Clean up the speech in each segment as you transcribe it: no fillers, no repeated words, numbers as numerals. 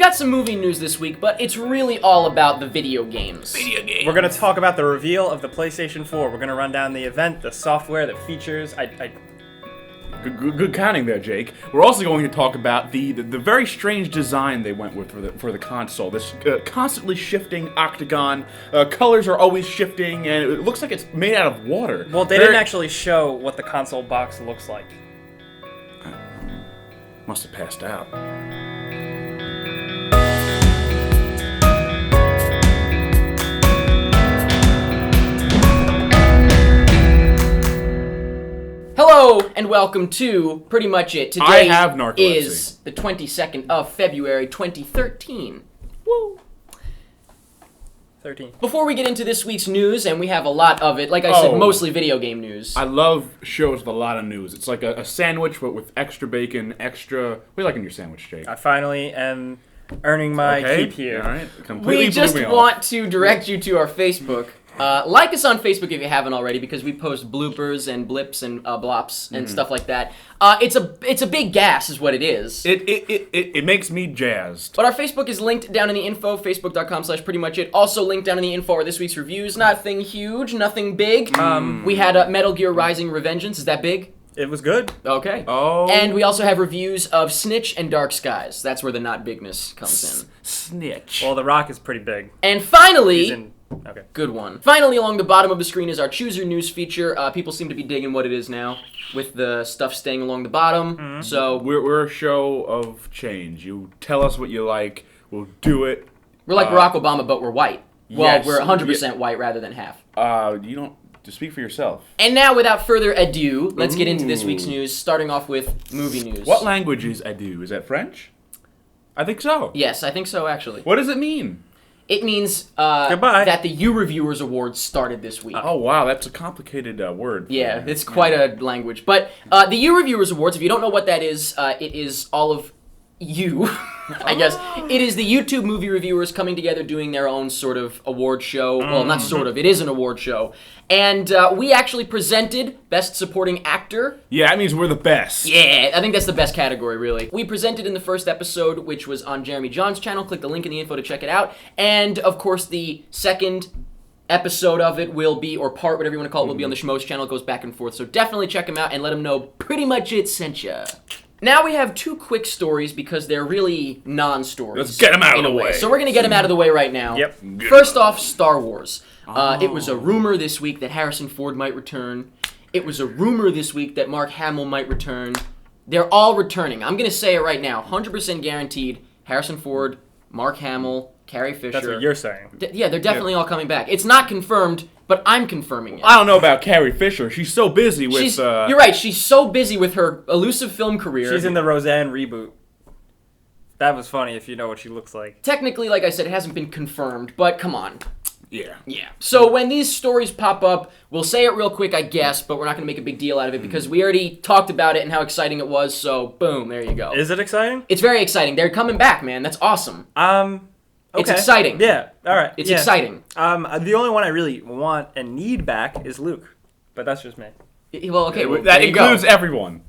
got some movie news this week, but it's really all about the video games. We're going to talk about the reveal of the PlayStation 4. We're going to run down the event, the software, the features. Good counting there, Jake. We're also going to talk about the very strange design they went with for the console. This constantly shifting octagon. Colors are always shifting, and it looks like it's made out of water. Well, they didn't actually show what the console box looks like. Must have passed out. Hello, and welcome to Pretty Much It. Today I have narcolepsy. is the 22nd of February, 2013. Woo! 13. Before we get into this week's news, and we have a lot of it, like I said, mostly video game news. I love shows with a lot of news. It's like a sandwich, but with extra bacon, extra... What do you like in your sandwich, Jake? I finally am earning my keep here. All right. Completely We just blew me want off. to direct you to our Facebook. Like us on Facebook if you haven't already, because we post bloopers and blips and blops and stuff like that. It's a big gas, is what it is. It makes me jazzed. But our Facebook is linked down in the info, facebook.com/prettymuchit. Also linked down in the info are this week's reviews. Nothing huge, nothing big. We had Metal Gear Rising Revengeance. Is that big? It was good. Okay. Oh. And we also have reviews of Snitch and Dark Skies. That's where the not bigness comes in. Snitch. Well, The Rock is pretty big. And finally... Okay. Good one. Finally, along the bottom of the screen is our Choose Your News feature. People seem to be digging what it is now, with the stuff staying along the bottom. Mm-hmm. So We're a show of change. You tell us what you like, we'll do it. we're like Barack Obama, but we're white. Well, yes. we're 100% white rather than half. You don't... To speak for yourself. And now, without further ado, let's get into this week's news, starting off with movie news. What language is ado? Is that French? I think so. Yes, I think so, actually. What does it mean? It means Goodbye. that the U Reviewers Awards started this week. Oh, wow, that's a complicated word. Yeah, it's quite a language. But the U Reviewers Awards, if you don't know what that is, it is all of you, I guess. It is the YouTube movie reviewers coming together doing their own sort of award show. Well, not sort of, it is an award show. And we actually presented Best Supporting Actor. Yeah, that means we're the best. Yeah, I think that's the best category, really. We presented in the first episode, which was on Jeremy John's channel. Click the link in the info to check it out. And, of course, the second episode of it will be, or part, whatever you want to call it, will be on the Schmoes channel. It goes back and forth. So definitely check him out and let him know Pretty Much It sent ya. Now we have two quick stories because they're really non-stories. Let's get them out of the way. So we're going to get them out of the way right now. Yep. First off, Star Wars. It was a rumor this week that Harrison Ford might return. It was a rumor this week that Mark Hamill might return. They're all returning. I'm going to say it right now. 100% guaranteed. Harrison Ford, Mark Hamill, Carrie Fisher. That's what you're saying. Yeah, they're definitely all coming back. It's not confirmed, but I'm confirming it. I don't know about Carrie Fisher. She's so busy with... You're right. She's so busy with her elusive film career. She's in the Roseanne reboot. That was funny if you know what she looks like. Technically, like I said, it hasn't been confirmed, but come on. Yeah. Yeah. So when these stories pop up, we'll say it real quick, I guess, but we're not going to make a big deal out of it because we already talked about it and how exciting it was, so boom, there you go. Is it exciting? It's very exciting. They're coming back, man. That's awesome. Okay. It's exciting. Yeah, alright. It's exciting. The only one I really want and need back is Luke. But that's just me. Well, okay, well, that there you includes go. everyone.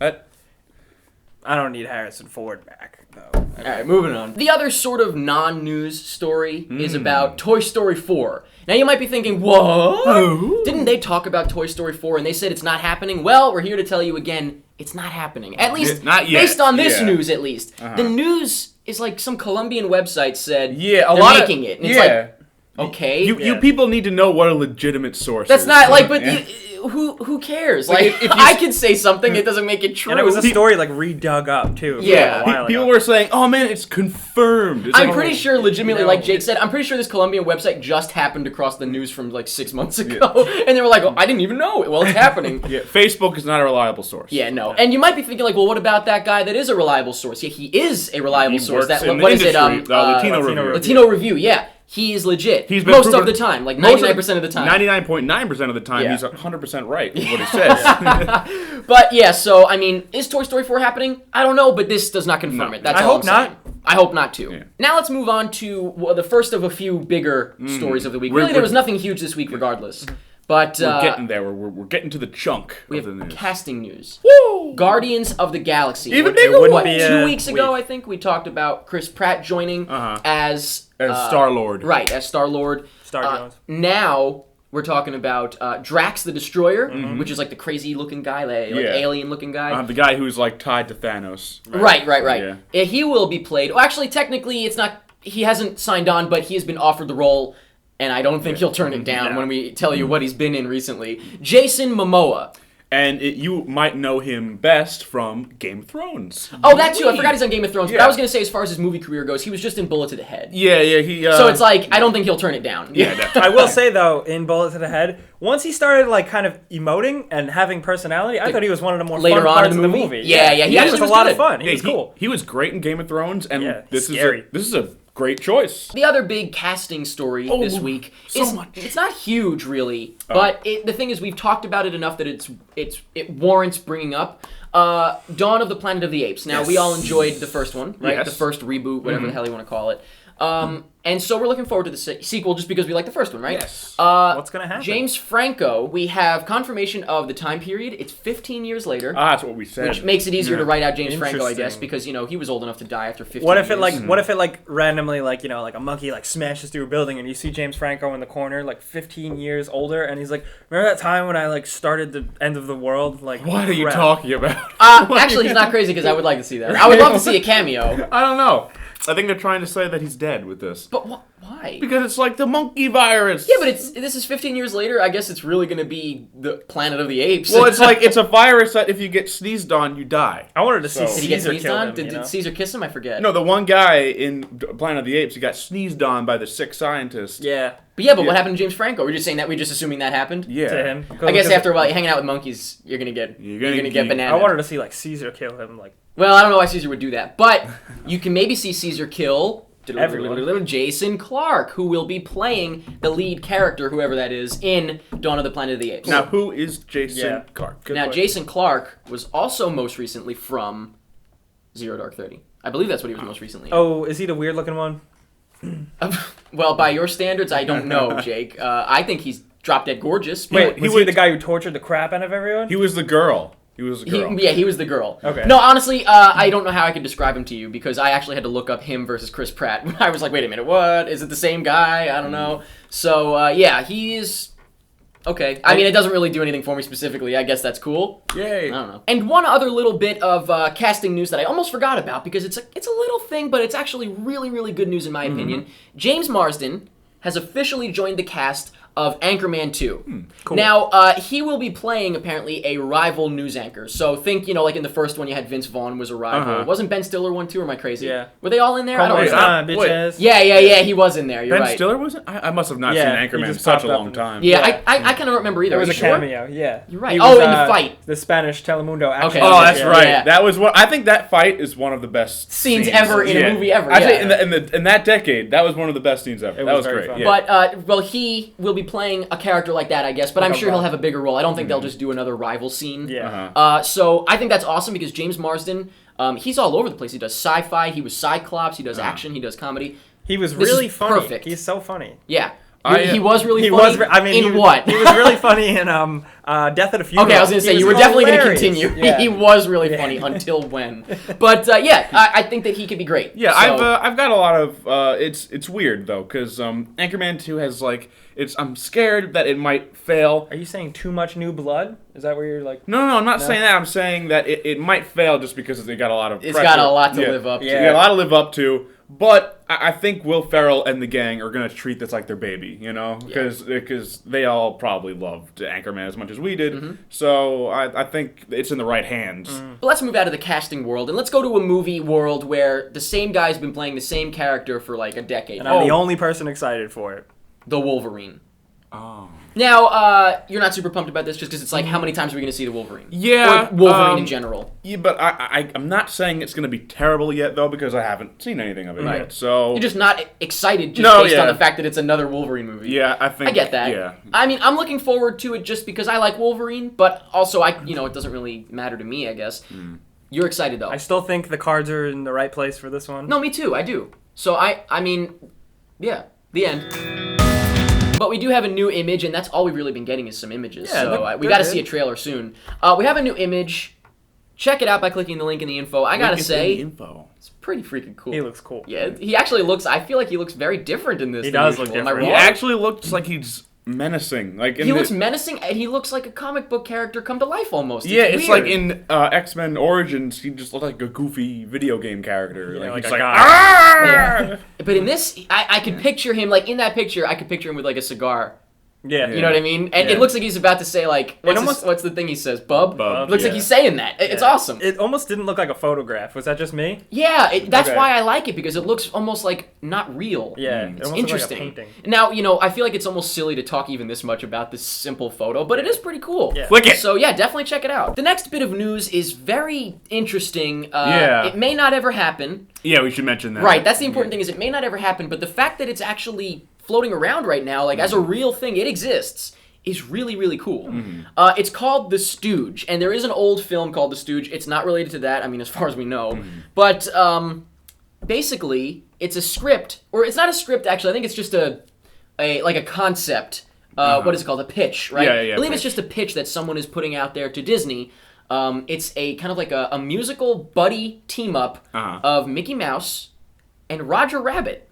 I don't need Harrison Ford back, though. Alright, moving on. The other sort of non-news story is about Toy Story 4. Now you might be thinking, what? Didn't they talk about Toy Story 4 and they said it's not happening? Well, we're here to tell you again, it's not happening. At least, not yet. based on this Yeah. news at least. The news is like some Colombian website said Yeah, they're lot making it. And it's yeah. like, okay. You people need to know what a legitimate source That's is. not like, but Yeah. who cares? Like, Like, if you- I can say something, it doesn't make it true. And it was a story, like, redug up, too. Yeah. A while ago. People were saying, "Oh man, it's confirmed." It's I'm like, pretty sure, legitimately, you know, like Jake said, I'm pretty sure this Colombian website just happened across the news from like 6 months ago, and they were like, "Oh, I didn't even know it." Well, it's happening. Yeah, Facebook is not a reliable source. Yeah, no. And you might be thinking, like, well, what about that guy that is a reliable source? Yeah, he is a reliable He source. works That in the what is it? industry, Latino Review. Latino Review. Yeah, he is legit. He's been most of proven- the time, like most 99% of the time. 99.9% of the time, Yeah. he's 100% right with what he says. But yeah, so I mean, is Toy Story 4 happening? I don't know, but this does not confirm it. That's I all hope I'm saying. not. I hope not too. Yeah. Now let's move on to the first of a few bigger stories of the week. Really, there was nothing huge this week regardless. But We're getting there. We're getting to the chunk we of the have news. casting news. Woo! Guardians of the Galaxy. Even What, bigger wouldn't one. be 2 a weeks ago, week. I think, we talked about Chris Pratt joining as Star-Lord. Right, as Star-Lord. Jones. Now we're talking about Drax the Destroyer, which is like the crazy-looking guy, like alien-looking guy. The guy who's like tied to Thanos. Right. Yeah. He will be played. Well, actually, technically, it's not. He hasn't signed on, but he has been offered the role, and I don't think he'll turn it down when we tell you what he's been in recently. Jason Momoa. And you might know him best from Game of Thrones. Oh, that too. I forgot he's on Game of Thrones. But Yeah. I was gonna say, as far as his movie career goes, he was just in Bullet to the Head. Yeah, he. So it's like I don't think he'll turn it down. Yeah, definitely. I will say though, in Bullet to the Head, once he started like kind of emoting and having personality, I thought he was one of the more Later fun on parts in the of the movie. movie. Yeah, he He actually was was a lot good. of fun. He Yeah, was cool. He was great in Game of Thrones, and Yeah, this scary. is a great choice. The other big casting story this week is it's not huge really, but the thing is we've talked about it enough that it warrants bringing up. Dawn of the Planet of the Apes. Now we all enjoyed the first one, right? Yes. The first reboot, whatever the hell you want to call it. And so we're looking forward to the sequel just because we like the first one, right? Yes. What's gonna happen? James Franco, we have confirmation of the time period. It's 15 years later. That's what we said. Which makes it easier to write out James Franco, I guess, Interesting. because he was old enough to die after 15 What if years. it randomly like a monkey like smashes through a building and you see James Franco in the corner like 15 years older and he's like, remember that time when I like started the end of the world? Like, What are you crap. talking about? Actually, he's not crazy because I would like to see that. I would love to see a cameo. I don't know. I think they're trying to say that he's dead with this. But why? Because it's like the monkey virus. Yeah, but this is 15 years later. I guess it's really going to be the Planet of the Apes. Well, it's like it's a virus that if you get sneezed on, you die. I wanted to see So- did he get Caesar sneezed kill on? him. Did Caesar kiss him? I forget. No, the one guy in Planet of the Apes, he got sneezed on by the sick scientist. Yeah. But what happened to James Franco? We're just saying that. We're just assuming that happened. Yeah. To him. I guess after a while, hanging out with monkeys, you're gonna get get- bananas. I wanted to see like Caesar kill him. Like, Well, I don't know why Caesar would do that, but you can maybe see Caesar kill Everyone. Jason Clarke, who will be playing the lead character, whoever that is, in Dawn of the Planet of the Apes. Now, who is Jason Yeah. Clarke? Good Now, point. Jason Clarke was also most recently from Zero Dark 30. I believe that's what he was most recently in. oh, is he the weird looking one? Well, by your standards, I don't know, Jake. I think he's drop dead gorgeous. Wait, he was was- he the guy who tortured the crap out of everyone? He was the girl. He was the He, girl. yeah, he was the girl. Okay. No, honestly, I don't know how I could describe him to you because I actually had to look up him versus Chris Pratt. I was like, wait a minute, what? Is it the same guy? I don't know. So, yeah, he is... Okay. I mean, it doesn't really do anything for me specifically. I guess that's cool. Yay. I don't know. And one other little bit of casting news that I almost forgot about because it's a little thing, but it's actually really, really good news in my opinion. James Marsden has officially joined the cast of Anchorman 2. Cool. Now, he will be playing, apparently, a rival news anchor. So think, like in the first one you had Vince Vaughn was a rival. Wasn't Ben Stiller one too, or am I crazy? Yeah. Were they all in there? I don't Wait, know. Bitch Wait. ass. Yeah, he was in there. You're Ben right. Stiller wasn't? I must have not Yeah, seen he Anchorman in just such popped a up long in- time. Yeah, Yeah. I kind of don't remember either. There was Are a you sure? cameo, yeah. You're right. He Oh, was, in the fight. The Spanish Telemundo action. Okay. Oh, that's Yeah, right. yeah. That was what I think. That fight is one of the best Scenes ever in a movie ever, Actually, yeah. in that decade, that was one of the best scenes ever. It That was was very great. fun. Yeah. But, well, he will be playing a character like that, I guess, but I'm sure he'll have a bigger role. I don't think they'll just do another rival scene. Yeah. So I think that's awesome because James Marsden, he's all over the place. He does sci-fi, he was Cyclops, he does action, he does comedy. He was This really is funny. perfect. He's so funny. Yeah. I, he was really He funny. was. I mean, in he, what? He was really funny in Death at a Funeral. Okay, I was going to say, He you was were definitely going to hilarious. continue. Yeah. He was really funny until when. But, yeah, I think that he could be great. Yeah, So- I've got a lot of. It's weird though, because Anchorman 2 has like I'm scared that it might fail. Are you saying too much new blood? Is that where you're like? No, I'm not saying that. I'm saying that it might fail just because it got a lot of. It's pressure. got a lot to Yeah. live up to. Yeah. It got a lot to live up to. But I think Will Ferrell and the gang are gonna treat this like their baby, because they all probably loved Anchorman as much as we did. So I think it's in the right hands. But let's move out of the casting world and let's go to a movie world where the same guy's been playing the same character for like a decade. And I'm the only person excited for it. The Wolverine. Oh. Now, you're not super pumped about this just because it's like, how many times are we going to see the Wolverine? Yeah, Or Wolverine in general. Yeah, but I'm not saying it's gonna be terrible yet though, because I haven't seen anything of it Right. yet. So You're just not excited just No, based yeah. on the fact that it's another Wolverine movie. yeah, I think I get that. Yeah. I mean, I'm looking forward to it just because I like Wolverine, but also it doesn't really matter to me, I guess. You're excited though. I still think the cards are in the right place for this one. No, me too. I do. So I mean, yeah, the end. But we do have a new image, and that's all we've really been getting is some images. Yeah, So we they're got to good. see a trailer soon. We have a new image. Check it out by clicking the link in the info. I gotta say, info. it's pretty freaking cool. He looks cool. Yeah, he actually looks. I feel like he looks very different in this. He than does usual. look Am I different. He wrong? actually looks like he's menacing. Like He looks menacing, and he looks like a comic book character come to life almost. it's weird. like in X-Men Origins, he just looked like a goofy video game character. Yeah, like he's a guy. "Ah!" Yeah. But in this, I could picture him, like, in that picture, I could picture him with, like, a cigar. Yeah. You know what I mean? And Yeah. it looks like he's about to say, like, what's the thing he says? Bub? Bub, Looks like yeah. he's saying that. It's awesome. It almost didn't look like a photograph. Was that just me? Yeah, that's Okay. why I like it, because it looks almost, like, not real. Yeah. It It's almost interesting. looked like a painting. Now, I feel like it's almost silly to talk even this much about this simple photo, but it is pretty cool. Yeah. Click it. So, yeah, definitely check it out. The next bit of news is very interesting. Yeah. It may not ever happen. Yeah, we should mention that. Right, that's the important thing, is it may not ever happen, but the fact that it's actually floating around right now, like, as a real thing, it exists, is really, really cool. It's called The Stooge, and there is an old film called The Stooge. It's not related to that, I mean, as far as we know. But, basically, it's a script, or it's not a script, actually. I think it's just a concept. What is it called? A pitch, right? Yeah, I believe it's pitch. just a pitch that someone is putting out there to Disney. It's a kind of like a musical buddy team-up of Mickey Mouse and Roger Rabbit.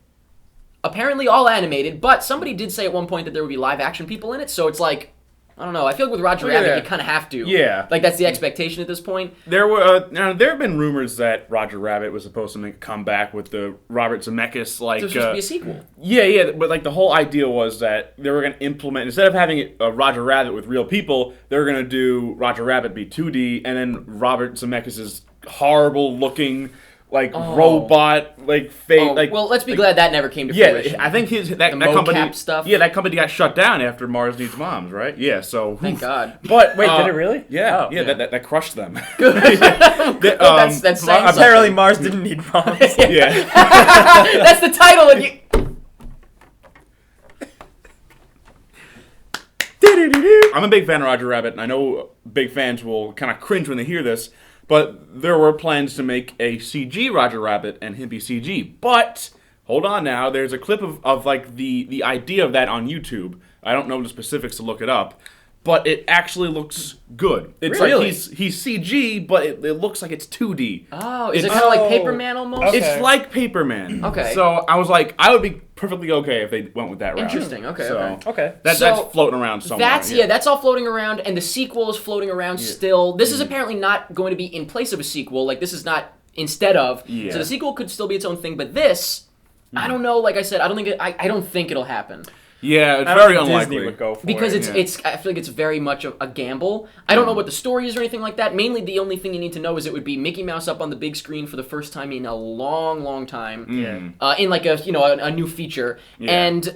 Apparently all animated, but somebody did say at one point that there would be live-action people in it, so it's like, I don't know. I feel like with Roger Rabbit, Yeah. you kind of have to. Yeah. Like, that's the expectation at this point. There were there have been rumors that Roger Rabbit was supposed to make a comeback with the Robert Zemeckis like. There's supposed to be a sequel. Yeah, but like the whole idea was that they were going to implement, instead of having Roger Rabbit with real people, they were going to do Roger Rabbit be 2D, and then Robert Zemeckis' horrible looking robot face. Well, let's be glad that never came to Yeah, fruition. I think that The company mocap stuff. Yeah, that company got shut down after Mars Needs Moms, right? Yeah, so Thank God. But Wait, did it really? Yeah, Oh. yeah, that crushed them. That's saying something. Apparently, Mars didn't need moms. Yeah. That's the title. And you... I'm a big fan of Roger Rabbit, and I know big fans will kind of cringe when they hear this, but there were plans to make a CG Roger Rabbit and him be CG. But, hold on now, there's a clip of like the idea of that on YouTube. I don't know the specifics to look it up, but it actually looks good. It's Really? like he's CG, but it looks like it's 2D. Oh, is it It's- kind of like Paperman almost? Okay. It's like Paperman. Okay. So I was like, I would be perfectly okay if they went with that route. Interesting. Okay, So, okay. Okay. That's So, floating around somewhere. That's all floating around, and the sequel is floating around still. This is apparently not going to be in place of a sequel. Like, this is not instead of. Yeah. So the sequel could still be its own thing, but this, I don't know. Like I said, I don't think it'll happen. Yeah, it's I don't very think unlikely. Disney would go for Because it. I feel like it's very much a gamble. I don't know what the story is or anything like that. Mainly, the only thing you need to know is it would be Mickey Mouse up on the big screen for the first time in a long, long time. Yeah. In like a new feature, and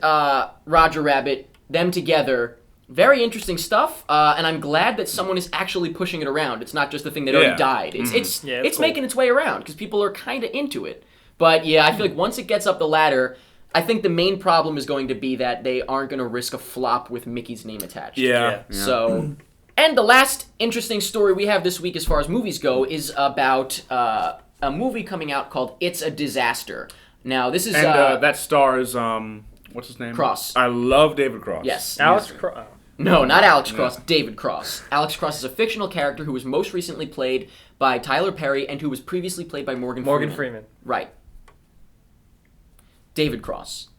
Roger Rabbit, them together. Very interesting stuff, and I'm glad that someone is actually pushing it around. It's not just the thing that already died. It's Yeah, it's it's cool. making its way around because people are kind of into it. But yeah, I feel like once it gets up the ladder, I think the main problem is going to be that they aren't going to risk a flop with Mickey's name attached. Yeah. So, and the last interesting story we have this week as far as movies go is about a movie coming out called It's a Disaster. Now, this is... And that stars, what's his name? Cross. I love David Cross. Yes. Alex He's- Cross. No, not Alex Cross, David Cross. Alex Cross is a fictional character who was most recently played by Tyler Perry and who was previously played by Morgan Freeman. Right. David Cross.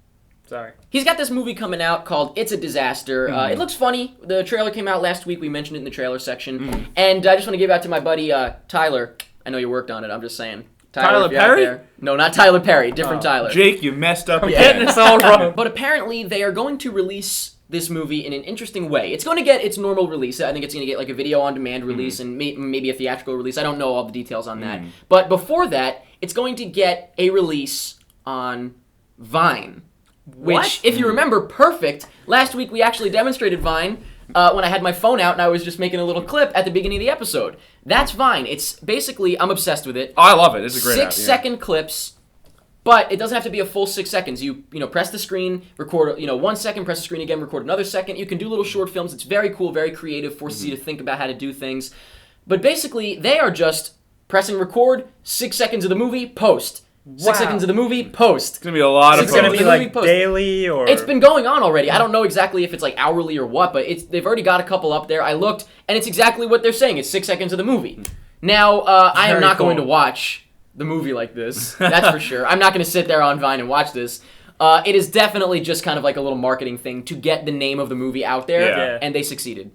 Sorry. He's got this movie coming out called It's a Disaster. It looks funny. The trailer came out last week. We mentioned it in the trailer section. And I just want to give out to my buddy Tyler. I know you worked on it. I'm just saying. Tyler if you're out Perry? there- No, not Tyler Perry. Different Tyler. Jake, you messed up I'm again. getting this all wrong. But apparently they are going to release this movie in an interesting way. It's going to get its normal release. I think it's going to get like a video on demand release and maybe a theatrical release. I don't know all the details on that. But before that, it's going to get a release on Vine. Which, What? if you remember, perfect. Last week we actually demonstrated Vine when I had my phone out and I was just making a little clip at the beginning of the episode. That's Vine. It's basically, I'm obsessed with it. Oh, I love it. It's a great app. 6-second clips, but it doesn't have to be a full 6 seconds. You press the screen, record 1 second, press the screen again, record another second. You can do little short films. It's very cool, very creative, forces you to think about how to do things. But basically, they are just pressing record, 6 seconds of the movie, post. 6 seconds of the movie, post. It's gonna be a lot of. It's gonna be the like movie post. daily or. It's been going on already. I don't know exactly if it's like hourly or what, but they've already got a couple up there. I looked, and it's exactly what they're saying. It's 6 seconds of the movie. Now, I am Very not going cool. to watch the movie like this. That's for sure. I'm not going to sit there on Vine and watch this. It is definitely just kind of like a little marketing thing to get the name of the movie out there, Yeah. and they succeeded.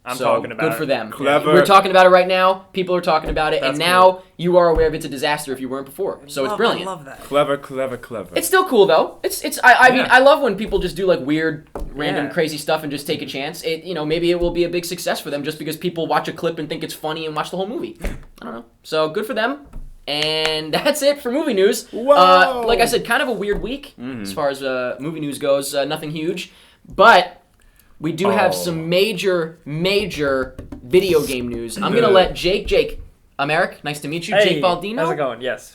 I'm So, talking about good it. for them. Clever. We're talking about it right now. People are talking about it, That's and now you are aware of it's a disaster if you weren't before. So it's brilliant. I love that. Clever. It's still cool though. I mean Yeah. I love when people just do like weird, random, Yeah. crazy stuff and just take a chance. Maybe it will be a big success for them just because people watch a clip and think it's funny and watch the whole movie. I don't know. So good for them. And that's it for movie news. Whoa! Like I said, kind of a weird week as far as movie news goes. Nothing huge, but we do have some major video game news. I'm gonna let Jake, Eric, nice to meet you. Hey, Jake Baldino. how's it going? Yes.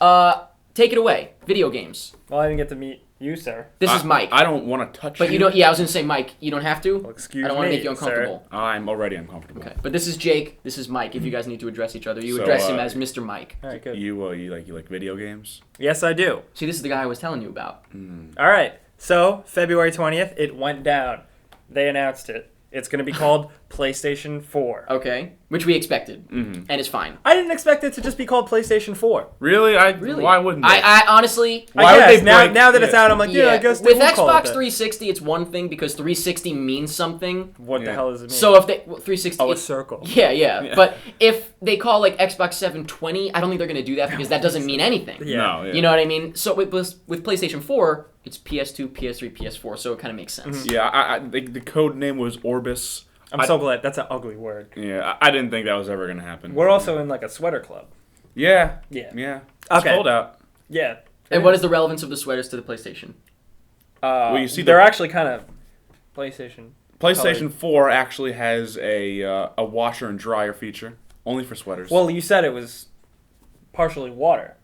Take it away. Video games. Well, I didn't get to meet you, sir. This is Mike. I don't want to touch But you don't. Yeah, I was gonna say Mike. You don't have to. Well, excuse I don't want to me, make you uncomfortable. I'm already uncomfortable. Okay. But this is Jake. This is Mike. If you guys need to address each other, you So, address him as Mr. Mike. All right, good. You like video games? Yes, I do. See, this is the guy I was telling you about. All right. So February 20th, it went down. They announced it. It's going to be called PlayStation 4. Okay. Which we expected, and it's fine. I didn't expect it to just be called PlayStation 4. Really? Really? Why wouldn't they? I honestly. Why I would guess they now, break- now that it's yeah. out, I'm like, yeah, I guess they with will call Xbox it that. 360, it's one thing because 360 means something. What the Yeah. hell does it mean? So if they 360, a it- circle. yeah. But if they call like Xbox 720, I don't think they're gonna do that because that doesn't mean anything. Yeah. No. Yeah. You know what I mean? So with PlayStation 4, it's PS2, PS3, PS4, so it kind of makes sense. Yeah. The code name was Orbis. I'm so glad. That's an ugly word. Yeah. I didn't think that was ever gonna happen. We're also in like a sweater club. Yeah. Yeah. Yeah. It's Okay. cold out. Yeah. And what is the relevance of the sweaters to the PlayStation? Well, you see they're the- actually kind of PlayStation. PlayStation 4 actually has a washer and dryer feature, only for sweaters. Well, you said it was partially water.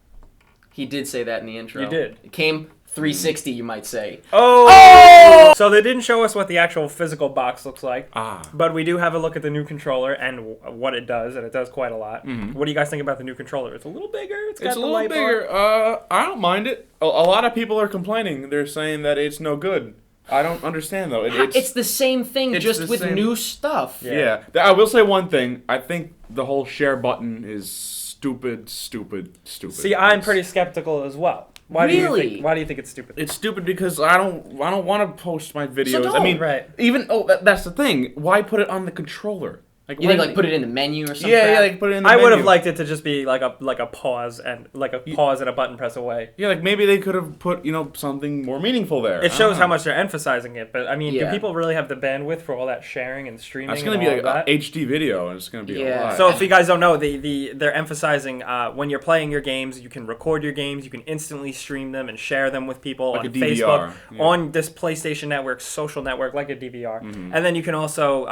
He did say that in the intro. You did. It came 360, you might say. Oh! So they didn't show us what the actual physical box looks like. Ah. But we do have a look at the new controller and what it does, and it does quite a lot. What do you guys think about the new controller? It's a little bigger. It's got It's a the little light bigger. bar. I don't mind it. A lot of people are complaining. They're saying that it's no good. I don't understand though. It's the same thing, it's just the with same- new stuff. Yeah. Yeah. I will say one thing. I think the whole share button is stupid. See, I'm pretty skeptical as well. Why do Really? you think it's stupid? It's stupid because I don't want to post my videos. don't. I mean, Right. even that's the thing. Why put it on the controller? You think like put it in the menu or something? Yeah, like put it in the I would have menu. liked it to just be like a pause and a button press away. Yeah, like maybe they could have put, something more meaningful there. It shows how much they're emphasizing it, but I mean, Yeah. do people really have the bandwidth for all that sharing and streaming? It's going and to be all like of that? HD video, and it's going to be Yeah. a lot. So if you guys don't know, they're emphasizing when you're playing your games, you can record your games, you can instantly stream them and share them with people Like on a DVR, Facebook, yeah. on this PlayStation Network, social network, like a DVR, and then you can also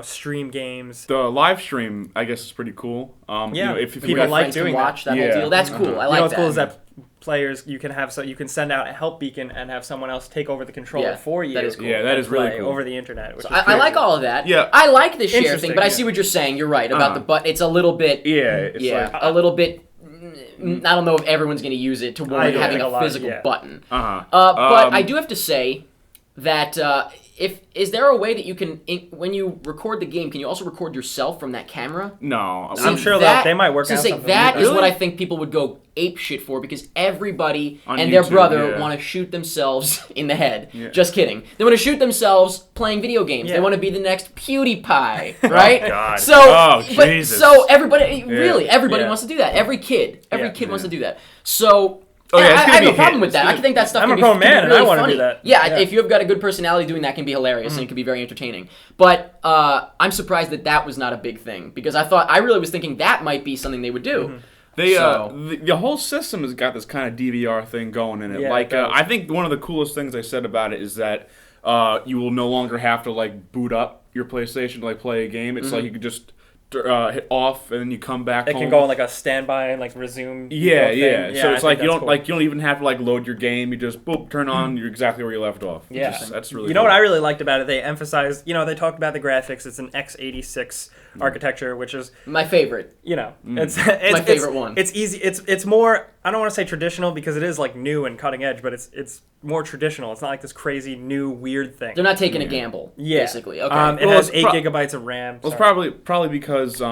stream games. the live stream, I guess, is pretty cool. Yeah. If If you you People got like friends to doing watch that that. whole Yeah. deal. That's cool. I Uh-huh. like You know what's that. cool is that players you can send out a help beacon and have someone else take over the controller Yeah, for you. that is cool. Yeah, that and is really play cool. over the internet. Which is I pretty like cool. all of that. Yeah. I like the share thing, Interesting, but I yeah. see what you're saying. You're right about the but. It's a little bit. Yeah, it's like, a little bit. I don't know if everyone's going to use it to warrant do having think a a lot, physical yeah. button. uh-huh. But I do have to say that is there a way that you can when you record the game, can you also record yourself from that camera? No. I'm See, sure they might work so out say something that like is that. what Really? I think people would go ape shit for because everybody On and their YouTube, brother yeah. want to shoot themselves in the head. Yeah. Just kidding. They want to shoot themselves playing video games. Yeah. They want to be the next PewDiePie, right? God. So, Oh, but, Jesus. so everybody really everybody Yeah. wants to do that. Every kid Yeah. wants to do that. So. Oh, yeah, it's I gonna have be no a problem hit. with that. It's I gonna- think that stuff I'm can a be, grown can be man and I really wanna do funny. that. Yeah, Yeah. if you have got a good personality doing that can be hilarious and it can be very entertaining. But I'm surprised that was not a big thing because I really was thinking that might be something they would do. They So- the whole system has got this kind of DVR thing going in it. Yeah, Like it does. I think one of the coolest things they said about it is that you will no longer have to like boot up your PlayStation to like play a game. It's like you could just hit off and then you come back It home. can go on like a standby and like resume. Yeah, thing. yeah. So I it's think like you that's don't cool. like you don't even have to like load your game. You just boop, turn on. You're exactly where you left off. Yeah, That's really. You know cool. what I really liked about it? They emphasized, they talked about the graphics. It's an x86 architecture, which is My favorite. it's My favorite one. It's easy. It's more. I don't want to say traditional because it is like new and cutting edge, but it's more traditional. It's not like this crazy new weird thing. They're not taking a gamble, basically. Okay. It Well, has it's 8 gigabytes of RAM. Well, it's probably because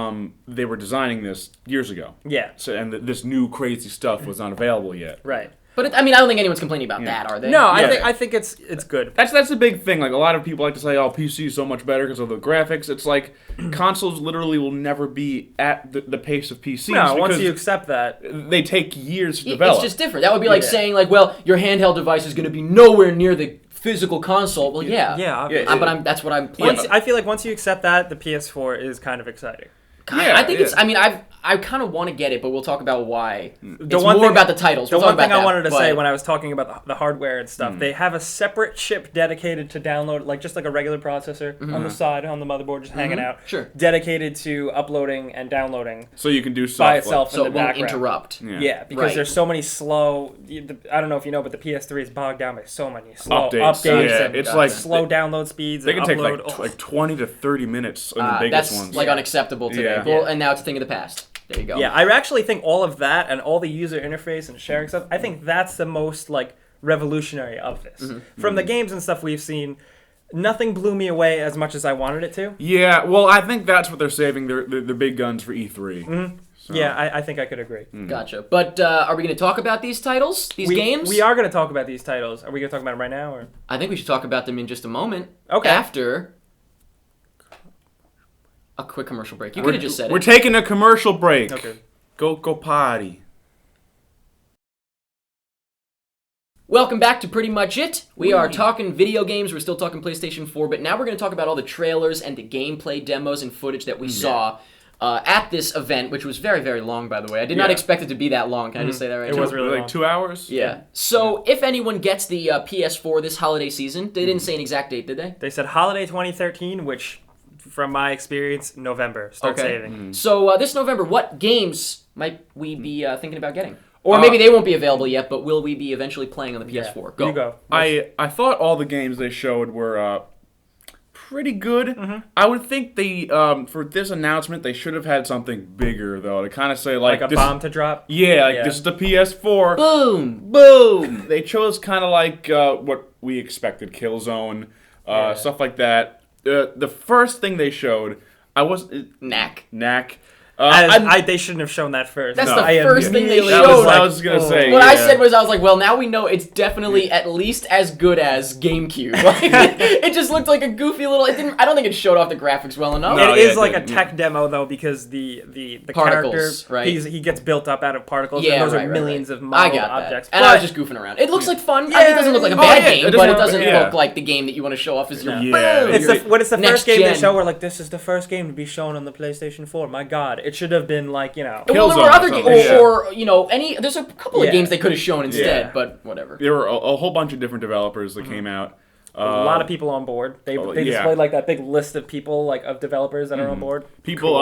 they were designing this years ago. Yeah. So and this new crazy stuff was not available yet. Right. But I don't think anyone's complaining about that, are they? No, Yeah. I think it's good. That's the big thing. Like a lot of people like to say, "Oh, PC is so much better because of the graphics." It's like consoles literally will never be at the pace of PCs. No, once because you accept that. they take years to develop. It's just different. That would be like Yeah. saying, like, well, your handheld device is going to be nowhere near the physical console. Well, yeah. Yeah, obviously. But that's what I'm playing. I feel like once you accept that, the PS4 is kind of exciting. I think it's. Yeah. I mean, I kind of want to get it, but we'll talk about why. It's one more thing- about the titles. The We'll talk one thing about I that, wanted to but- say when I was talking about the hardware and stuff, they have a separate chip dedicated to download, like just like a regular processor on the side, on the motherboard, just hanging out. Sure. Dedicated to uploading and downloading so you can do stuff by like- itself so in it the won't background. interrupt. Yeah, because Right. there's so many slow. I don't know if you know, but the PS3 is bogged down by so many slow Updates. updates Yeah, and it's like- slow download speeds. They and can take upload. like 20 to 30 minutes in the biggest That's ones. like unacceptable today. Yeah. Well, and now it's a thing of the past. There you go. Yeah, I actually think all of that and all the user interface and sharing stuff, I think that's the most like revolutionary of this. From the games and stuff we've seen, nothing blew me away as much as I wanted it to. Yeah, well, I think that's what they're saving their big guns for E3. So. Yeah, I think I could agree. Gotcha. But are we going to talk about these titles, these games? We are going to talk about these titles. Are we going to talk about them right now? Or I think we should talk about them in just a moment. Okay. After a quick commercial break. You could have just said We're it. taking a commercial break. Okay. Go party. Welcome back to Pretty Much It. We are talking video games. We're still talking PlayStation 4, but now we're going to talk about all the trailers and the gameplay demos and footage that we saw at this event, which was very, very long, by the way. I did not Yeah. expect it to be that long. Can I just say that right It now? was really like long. 2 hours. Yeah. So if anyone gets the PS4 this holiday season, they didn't say an exact date, did they? They said holiday 2013, which, from my experience, November. Start saving. So this November, what games might we be thinking about getting? Or maybe they won't be available yet, but will we be eventually playing on the PS4? You go. I thought all the games they showed were pretty good. I would think they for this announcement they should have had something bigger though to kind of say Like a this, bomb to drop. Yeah, like Yeah. this is the PS4. Boom! Boom! They chose kind of like what we expected, Killzone, stuff like that. The first thing they showed, I was Knack. Knack. They shouldn't have shown that first. That's No. the I first thing they immediately showed. I was gonna say. What I yeah. said was, I was like, well, now we know it's definitely at least as good as GameCube. Like, it just looked like a goofy little. It didn't. I don't think it showed off the graphics well enough. No. It yeah, is it like a didn't, tech demo though, because the Particles, character, right. he gets built up out of particles. Yeah, and those right, are right, millions right. of I model got objects. that, and I was just goofing around. It looks like fun. I mean, it doesn't look like a bad yeah, game, it but it doesn't doesn't look- yeah. look like the game that you want to show off as your. Yeah. boom, It's your when it's the next first game they gen. show. We're like, this is the first game to be shown on the PlayStation 4. My God, it should have been like Well, there were Killzone other or games, something, yeah. or you know, there's a couple of Yeah. games they could have shown instead, Yeah. but whatever. There were a whole bunch of different developers that came out. a lot of people on board. They yeah. displayed like that big list of people, like of developers that are on board. People,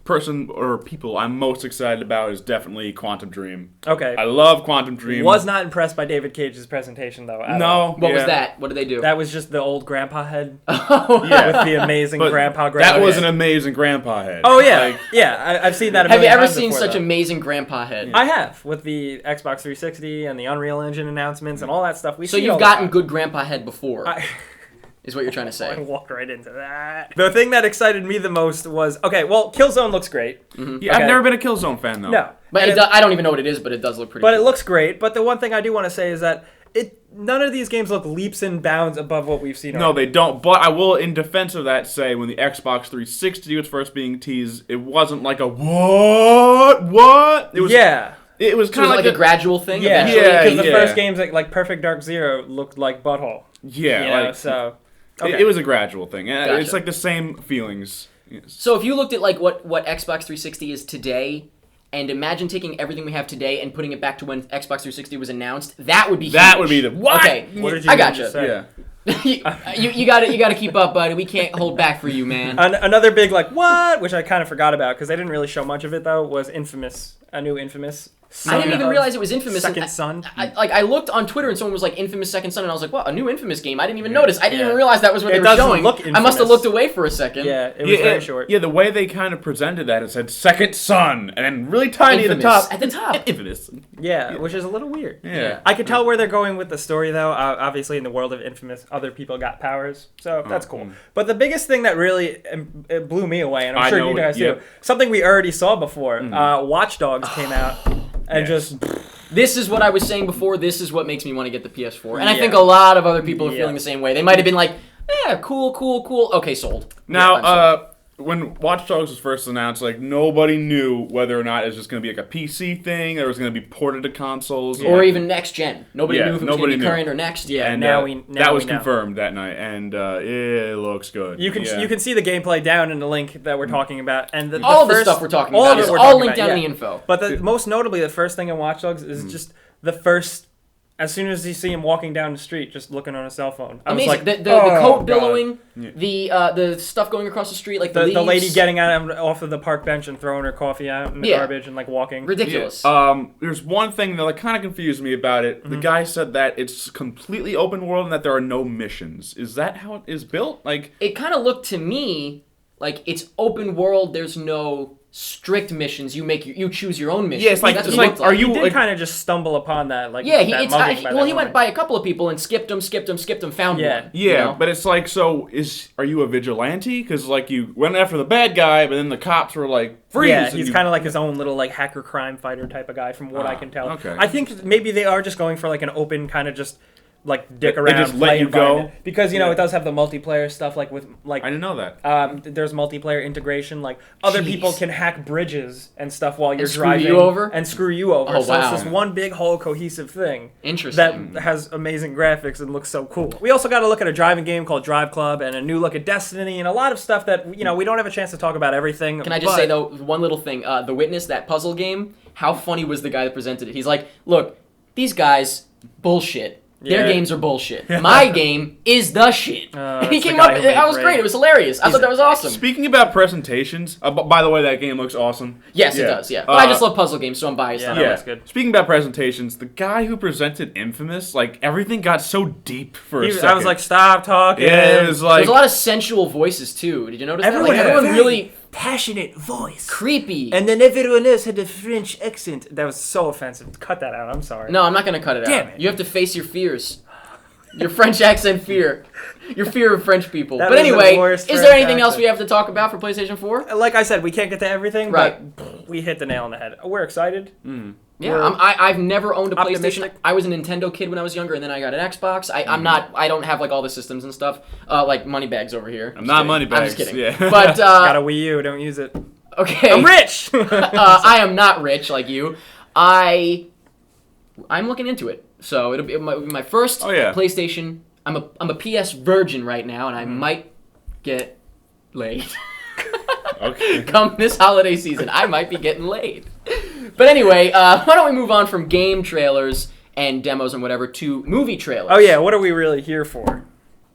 people I'm most excited about is definitely Quantum Dream. Okay. I love Quantum Dream. Was not impressed by David Cage's presentation though. At all. No. What was yeah. that? What did they do? That was just the old grandpa head Oh, with the amazing But grandpa. That was head. an amazing grandpa head. Oh yeah, Like, yeah. I've seen that. A Have you million ever times seen before, such though. amazing grandpa head? I have, with the Xbox 360 and the Unreal Engine announcements and all that stuff. So you've gotten good grandpa head before, I is what you're trying to say. walked right into that. The thing that excited me the most was Killzone looks great. yeah, Okay. I've never been a Killzone fan though. No, But and I don't even know what it is, but it does look pretty but cool. it looks great. But the one thing I do want to say is that none of these games look leaps and bounds above what we've seen. No, they don't. But I will, in defense of that, say when the Xbox 360 was first being teased, it wasn't like a what? It was It was So kind was of it like a gradual thing? Yeah, eventually? Yeah, because the yeah. first games like Perfect Dark Zero looked like butthole. yeah, You know, like so it was a gradual thing. And Gotcha. It's like the same feelings. Yes. So if you looked at like what Xbox 360 is today, and imagine taking everything we have today and putting it back to when Xbox 360 was announced, that would be That huge. would be the what? Okay, What did you I mean gotcha. to say? Yeah. you gotta keep up, buddy. We can't hold back for you, man. Another big what, which I kind of forgot about because they didn't really show much of it though, was Infamous, a new Infamous. I didn't even realize it was Infamous. Second Son. I looked on Twitter and someone was like Infamous Second Son, and I was like, "What? A new Infamous game?" I didn't even notice. I didn't even realize that was what they were showing. I must have looked away for a second. Yeah, it was very short. Yeah, the way they kind of presented that, it said Second Son, and then really tiny Infamous. at the top. Infamous. Yeah, which is a little weird. Yeah. I could tell where they're going with the story, though. Obviously, in the world of Infamous, other people got powers, so that's cool. But the biggest thing that really it blew me away, and I'm sure you guys too, something we already saw before, Watch Dogs came out, and just... This is what I was saying before. This is what makes me want to get the PS4. And I think a lot of other people are feeling the same way. They might have been like, cool. Okay, sold. Now, when Watch Dogs was first announced, like, nobody knew whether or not it was just going to be like a PC thing, or it was going to be ported to consoles. Or even next gen. Nobody knew if it was going to be current or next. Yeah, and that was confirmed that night, and it looks good. You can see the gameplay down in the link that we're talking about, and all the stuff we're talking about is all linked down in the info. But most notably, the first thing in Watch Dogs is just the first. As soon as you see him walking down the street, just looking on a cell phone, I was amazing. like, the coat billowing, the stuff going across the street, like the lady getting off of the park bench and throwing her coffee out in the garbage and like walking. Ridiculous. There's one thing that like kind of confused me about it. The guy said that it's completely open world and that there are no missions. Is that how it is built? Like, it kind of looked to me like it's open world. There's no strict missions. You choose your own missions. Yeah, it's like, that's what it looked like. He did kind of just stumble upon that. Like, yeah, he went by a couple of people and skipped them, found one. Yeah, you know? but it's like, so are you a vigilante? Because like you went after the bad guy, but then the cops were like, freeze. Yeah, he's kind of like his own little like hacker crime fighter type of guy, from what I can tell. Okay. I think maybe they are just going for like an open kind of just like dick around, they just let you go, because it does have the multiplayer stuff, like with like I didn't know that. There's multiplayer integration, like other people can hack bridges and stuff while you're driving and screw you over. Oh, so wow. it's this one big whole cohesive thing. Interesting. That has amazing graphics and looks so cool. We also got to look at a driving game called Drive Club and a new look at Destiny and a lot of stuff that we don't have a chance to talk about everything. Can I just say though one little thing? The Witness, that puzzle game. How funny was the guy that presented it? He's like, look, these guys bullshit. Their games are bullshit. My game is the shit. And he came up. That was great. It was hilarious. I thought that was awesome. Speaking about presentations, by the way, that game looks awesome. Yes, it does. Yeah, but I just love puzzle games, so I'm biased. Yeah, on that's good. Speaking about presentations, the guy who presented Infamous, like everything got so deep for a second. I was like, stop talking. Yeah, it was like there's a lot of sensual voices too. Did you notice everyone that? Like, everyone really passionate voice. Creepy. And then everyone else had the French accent. That was so offensive. Cut that out. I'm sorry. No, I'm not going to cut it Damn out. it. You have to face your fears. Your French accent fear. Your fear of French people. That but is the anyway, worst is there French anything else accent. we have to talk about for PlayStation 4? Like I said, we can't get to everything, Right. but we hit the nail on the head. We're excited. Yeah, I've never owned a PlayStation. Optimistic. I was a Nintendo kid when I was younger, and then I got an Xbox. I don't have like all the systems and stuff. Like Moneybags over here. I'm not Moneybags. I'm just kidding. Yeah. But Got a Wii U. Don't use it. okay, I'm rich. I am not rich like you. I'm looking into it. So it'll be my first PlayStation. I'm a PS virgin right now, and I might get laid. Okay. Come this holiday season, I might be getting laid. But anyway, why don't we move on from game trailers and demos and whatever to movie trailers? Oh yeah, what are we really here for?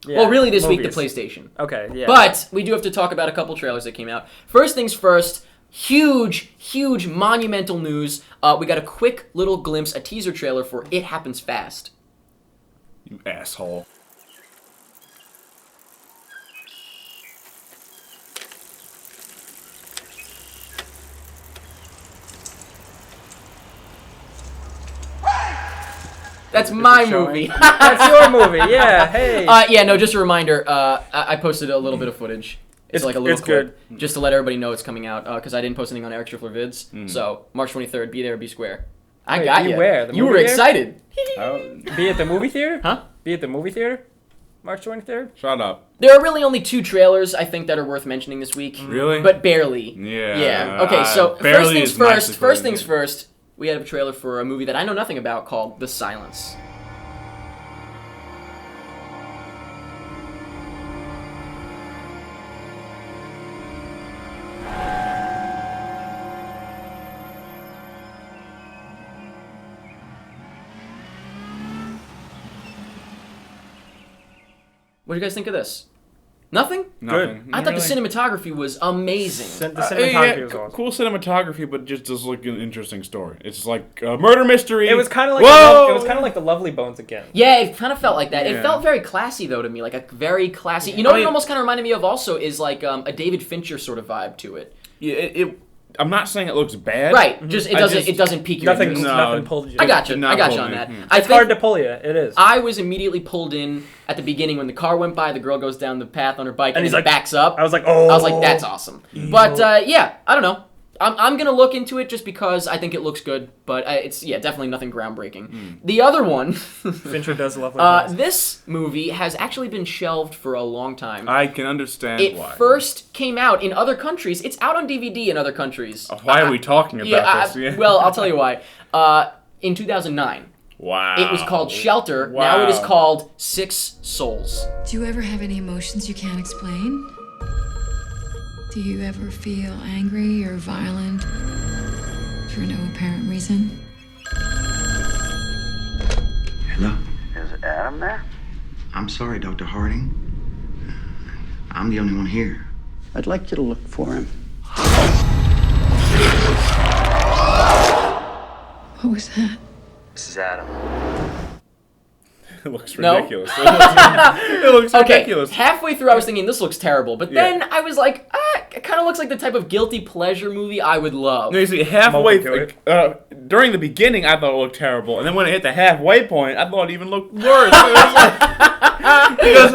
Yeah, well, really this week, the movies. PlayStation. Okay, yeah. But we do have to talk about a couple trailers that came out. First things first, huge, monumental news. We got a quick little glimpse, a teaser trailer for It Happens Fast. You asshole. That's my showing. movie. That's your movie. Yeah. Hey. Yeah, no, just a reminder. I posted a little bit of footage. It's like a little clip, just to let everybody know it's coming out. Because I didn't post anything on Eric Schiffer Vids. So March 23rd, be there, be square. I got you. Where? The You were movie theater? excited. Be at the movie theater? Huh? Be at the movie theater? March 23rd? Shut up. There are really only 2 trailers I think that are worth mentioning this week. Really? But barely. Yeah. Yeah. Okay, so barely first things first. We had a trailer for a movie that I know nothing about called The Silence. What do you guys think of this? Nothing? Nothing. I thought the cinematography was amazing. The cinematography was awesome. Cool cinematography, but just does look an interesting story. It's like a murder mystery. It was kind of like the Lovely Bones again. Yeah, it kind of felt like that. Yeah. It felt very classy though to me, like a very classy. You know what it almost kind of reminded me of also is like a David Fincher sort of vibe to it. Yeah, I'm not saying it looks bad. Right. Just it doesn't pique your interest. Nothing pulled you. I got you on that. It's hard to pull you. It is. I was immediately pulled in at the beginning when the car went by. The girl goes down the path on her bike and he's then like, backs up. I was like, oh. I was like, that's awesome. But yeah, I don't know. I'm gonna look into it just because I think it looks good, but it's definitely nothing groundbreaking. The other one, Fincher does Lovely Bones. this movie has actually been shelved for a long time. I can understand why. It first came out in other countries. It's out on DVD in other countries. Why are we talking about this? Well, I'll tell you why. In 2009. Wow. It was called Shelter. Wow. Now it is called Six Souls. Do you ever have any emotions you can't explain? Do you ever feel angry or violent for no apparent reason? Hello? Is Adam there? I'm sorry, Dr. Harding. I'm the only one here. I'd like you to look for him. What was that? This is Adam. It looks No? ridiculous. It looks ridiculous. Halfway through I was thinking this looks terrible, but then I was like, it kind of looks like the type of guilty pleasure movie I would love. No, you see, halfway during the beginning, I thought it looked terrible, and then when it hit the halfway point, I thought it even looked worse. It was like, because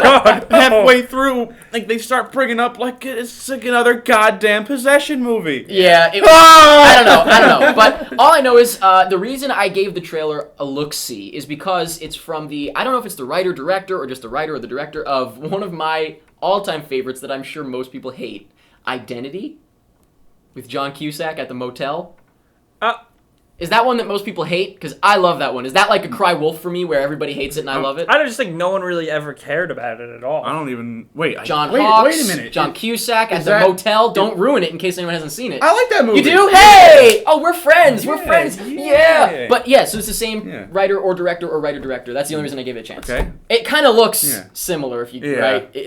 halfway through, like they start bringing up like it's like another goddamn possession movie. Yeah, I don't know. But all I know is the reason I gave the trailer a look-see is because it's from I don't know if it's the writer-director or just the writer or the director of one of my all-time favorites that I'm sure most people hate, Identity, with John Cusack at the motel. Is that one that most people hate? Because I love that one. Is that like a cry wolf for me where everybody hates it and I love it? I just think no one really ever cared about it at all. I don't even... Wait, John wait a minute. John Cusack at the motel. Don't ruin it in case anyone hasn't seen it. I like that movie. You do? Hey! Oh, we're friends. We're friends. Yeah. Yeah. But yeah, so it's the same writer or director or writer-director. That's the only reason I gave it a chance. Okay. It kind of looks similar if you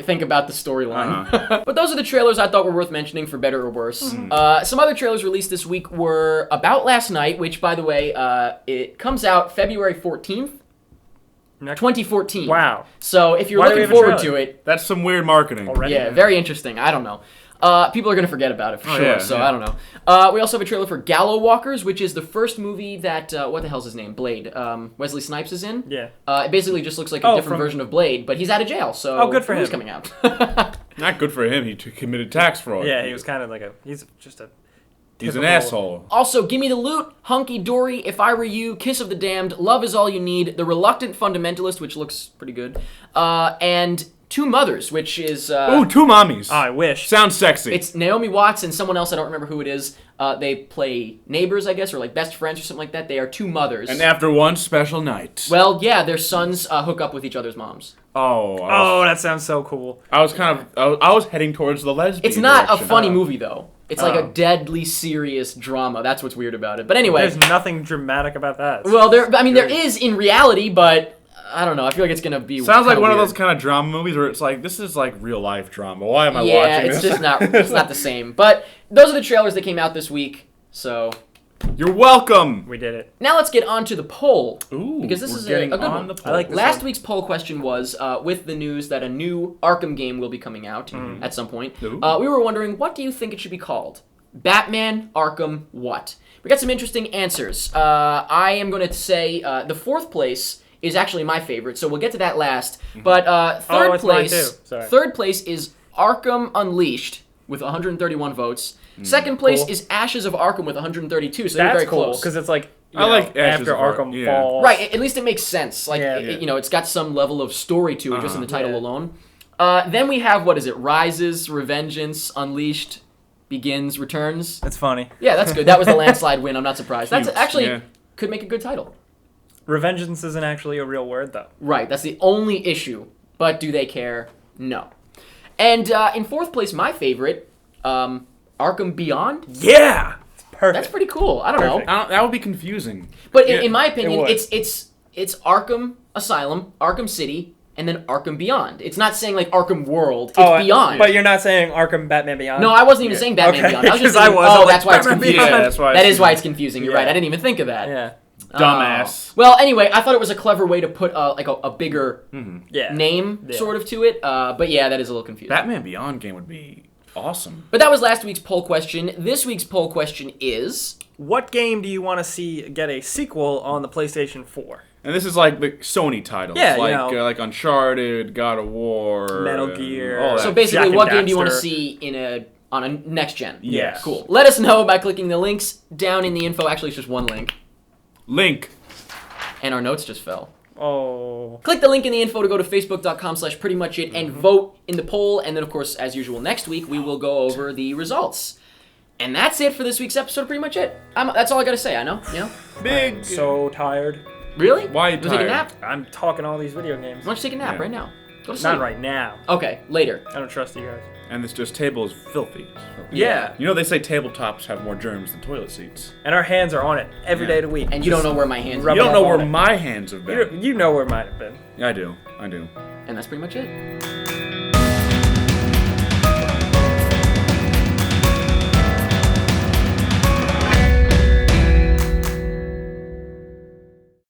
think about the storyline. But those are the trailers I thought were worth mentioning for better or worse. Some other trailers released this week were About Last Night, which, by the way, it comes out February 14th, 2014. Wow. So if you're Why do we looking have a forward trailer? to it... That's some weird marketing. Already? Yeah, very interesting. I don't know. People are going to forget about it for sure, I don't know. We also have a trailer for Gallow Walkers, which is the first movie that, what the hell's his name? Blade. Wesley Snipes is in. Yeah. It basically just looks like a different version of Blade, but he's out of jail, so good for him. He's coming out. Not good for him. He committed tax fraud. Yeah, he was kind of like he's just a... He's an asshole. Also, Gimme the Loot, Hunky Dory, If I Were You, Kiss of the Damned, Love Is All You Need, The Reluctant Fundamentalist, which looks pretty good, and Two Mothers, which is... Ooh, Two Mommies. Oh, I wish. Sounds sexy. It's Naomi Watts and someone else, I don't remember who it is. They play neighbors, I guess, or like best friends or something like that. They are two mothers. And after one special night. Well, yeah, their sons hook up with each other's moms. Oh, that sounds so cool. I was heading towards the lesbian It's not direction. a funny movie, though. It's like a deadly serious drama. That's what's weird about it. But anyway. There's nothing dramatic about that. Well, there is in reality, but... I don't know. I feel like it's going to be Sounds like one weird. of those kind of drama movies where it's like, this is like real life drama. Why am I watching Yeah, this? it's just not the same. But those are the trailers that came out this week. So You're welcome. We did it. now let's get on to the poll. Ooh, because this we're is a getting good on one. the poll. I like this Last one. week's poll question was, with the news that a new Arkham game will be coming out at some point, Ooh. we were wondering, what do you think it should be called? Batman, Arkham, what? We got some interesting answers. I am going to say the fourth place is actually my favorite, so we'll get to that last. But third it's mine place, too. Sorry. third place is Arkham Unleashed with 131 votes. Second place Cool. is Ashes of Arkham with 132, so they're That's very cool close. because it's like I like Ashes after of Arkham yeah. falls. Right, at least it makes sense. Like, Yeah. it's got some level of story to it just in the title Yeah. alone. Then we have, what is it? Rises, Revengeance, Unleashed, Begins, Returns. It's funny. Yeah, that's good. That was the landslide win. I'm not surprised. That's Cute, actually yeah. could make a good title. Revengeance isn't actually a real word though. Right, that's the only issue. But do they care? No. And in fourth place, my favorite, Arkham Beyond. Yeah. It's perfect. That's pretty cool. I don't know. That would be confusing. But Yeah, in my opinion, it would. it's Arkham Asylum, Arkham City, and then Arkham Beyond. It's not saying like Arkham World. It's Beyond. But you're not saying Arkham Batman Beyond? No, I wasn't even saying Batman Beyond. I was just Because thinking, that's why it's confusing. Yeah, that's why That is why it's confusing. You're Yeah. right. I didn't even think of that. Yeah. Dumbass. Well, anyway, I thought it was a clever way to put like a bigger Yeah. name sort of to it. But yeah, that is a little confusing. Batman Beyond game would be awesome. But that was last week's poll question. This week's poll question is... What game do you want to see get a sequel on the PlayStation 4? And this is like the Sony titles, Yeah, you like know. like Uncharted, God of War, Metal and Gear. all that. So basically, Jack and what game do you want to Daxter. see on a next gen? Yes. Cool. Let us know by clicking the links down in the info. Actually, it's just one link. Link. And our notes just fell. Oh. Click the link in the info to go to facebook.com/prettymuchit and vote in the poll. And then, of course, as usual, next week we will go over the results. And that's it for this week's episode of Pretty Much It. That's all I gotta say, I know? You know? Big. So tired. Really? Why are you Wanna take a tired? nap? I'm talking all these video games. Why don't you take a nap Yeah. right now? Go to sleep. Not right now. Okay, later. I don't trust you guys. And this just table is filthy. Yeah. You know they say tabletops have more germs than toilet seats. And our hands are on it every day of the week. And you don't know where my hands Rub are. You don't it know up where on it. my hands have been. You know where mine have been. Yeah, I do. And that's pretty much it.